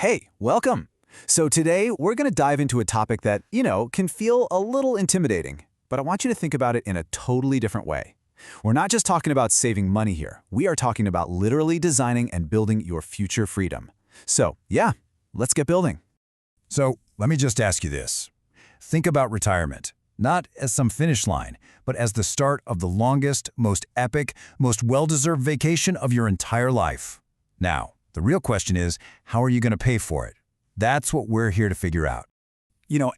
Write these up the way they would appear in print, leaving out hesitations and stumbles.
Hey, welcome! So today we're going to dive into a topic that, can feel a little intimidating, but I want you to think about it in a totally different way. We're not just talking about saving money here. We are talking about literally designing and building your future freedom. So, yeah, let's get building. So let me just ask you this. Think about retirement, not as some finish line, but as the start of the longest, most epic, most well-deserved vacation of your entire life. Now, the real question is, how are you going to pay for it? That's what we're here to figure out.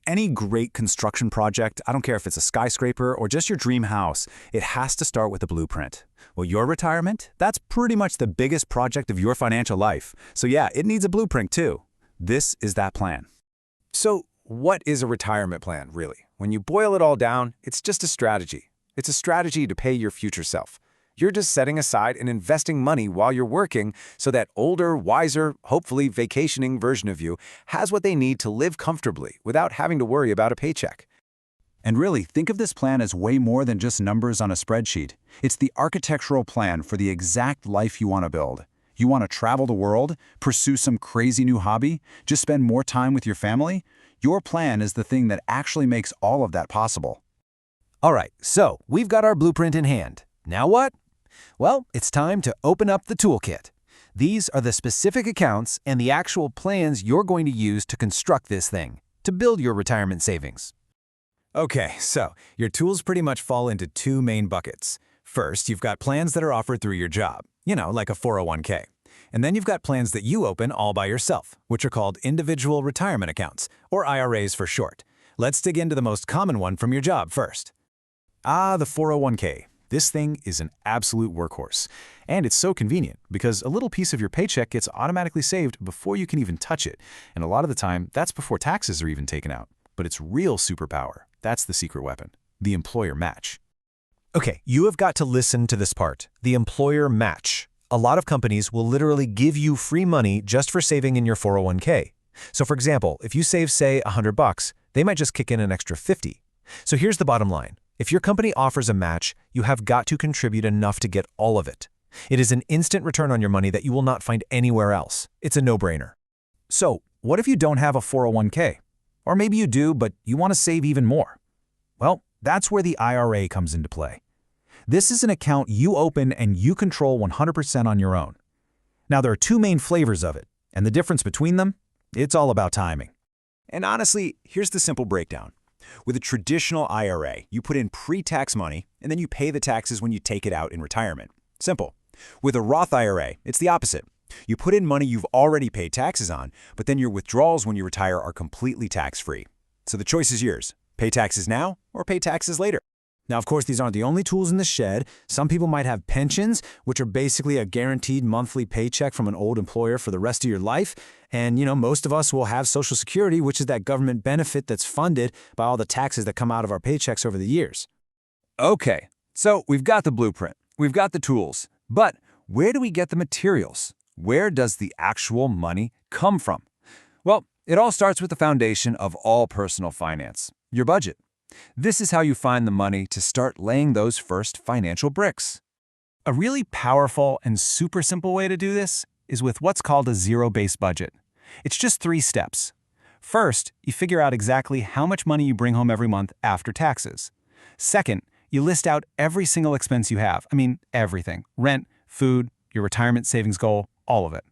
Any great construction project, I don't care if it's a skyscraper or just your dream house, it has to start with a blueprint. Well, your retirement, that's pretty much the biggest project of your financial life. So yeah, it needs a blueprint too. This is that plan. So what is a retirement plan, really? When you boil it all down, it's just a strategy. It's a strategy to pay your future self. You're just setting aside and investing money while you're working so that older, wiser, hopefully vacationing version of you has what they need to live comfortably without having to worry about a paycheck. And really, think of this plan as way more than just numbers on a spreadsheet. It's the architectural plan for the exact life you want to build. You want to travel the world, pursue some crazy new hobby, just spend more time with your family? Your plan is the thing that actually makes all of that possible. All right, so we've got our blueprint in hand. Now what? Well, it's time to open up the toolkit. These are the specific accounts and the actual plans you're going to use to construct this thing, to build your retirement savings. Okay, so your tools pretty much fall into two main buckets. First, you've got plans that are offered through your job, like a 401k. And then you've got plans that you open all by yourself, which are called individual retirement accounts, or IRAs for short. Let's dig into the most common one from your job first. The 401k. This thing is an absolute workhorse. And it's so convenient because a little piece of your paycheck gets automatically saved before you can even touch it. And a lot of the time, that's before taxes are even taken out. But its real superpower, that's the secret weapon, the employer match. Okay, you have got to listen to this part, the employer match. A lot of companies will literally give you free money just for saving in your 401k. So for example, if you save, say, $100, they might just kick in an extra $50. So here's the bottom line. If your company offers a match, you have got to contribute enough to get all of it. It is an instant return on your money that you will not find anywhere else. It's a no-brainer. So, what if you don't have a 401k? Or maybe you do, but you want to save even more? Well, that's where the IRA comes into play. This is an account you open and you control 100% on your own. Now, there are two main flavors of it, and the difference between them, it's all about timing. And honestly, here's the simple breakdown. With a traditional IRA, you put in pre-tax money, and then you pay the taxes when you take it out in retirement. Simple. With a Roth IRA, it's the opposite. You put in money you've already paid taxes on, but then your withdrawals when you retire are completely tax-free. So the choice is yours. Pay taxes now or pay taxes later. Now, of course, these aren't the only tools in the shed. Some people might have pensions, which are basically a guaranteed monthly paycheck from an old employer for the rest of your life. And, most of us will have Social Security, which is that government benefit that's funded by all the taxes that come out of our paychecks over the years. Okay, so we've got the blueprint. We've got the tools. But where do we get the materials? Where does the actual money come from? Well, it all starts with the foundation of all personal finance, your budget. This is how you find the money to start laying those first financial bricks. A really powerful and super simple way to do this is with what's called a zero-based budget. It's just 3 steps. First, you figure out exactly how much money you bring home every month after taxes. Second, you list out every single expense you have. I mean, everything. Rent, food, your retirement savings goal, all of it.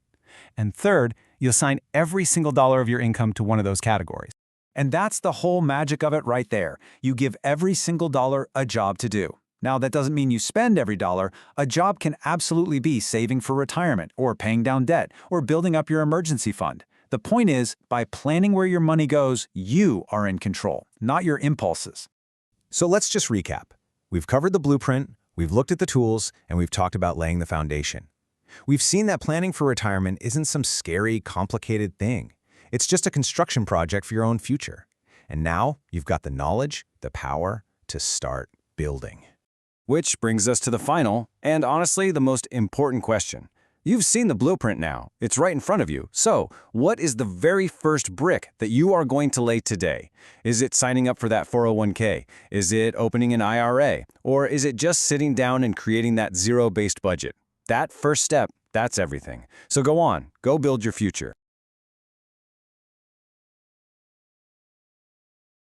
And third, you assign every single dollar of your income to one of those categories. And that's the whole magic of it right there. You give every single dollar a job to do. Now, that doesn't mean you spend every dollar. A job can absolutely be saving for retirement, or paying down debt, or building up your emergency fund. The point is, by planning where your money goes, you are in control, not your impulses. So let's just recap. We've covered the blueprint, we've looked at the tools, and we've talked about laying the foundation. We've seen that planning for retirement isn't some scary, complicated thing. It's just a construction project for your own future. And now you've got the knowledge, the power to start building. Which brings us to the final, and honestly, the most important question. You've seen the blueprint now. It's right in front of you. So, what is the very first brick that you are going to lay today? Is it signing up for that 401k? Is it opening an IRA? Or is it just sitting down and creating that zero-based budget? That first step, that's everything. So go on, go build your future.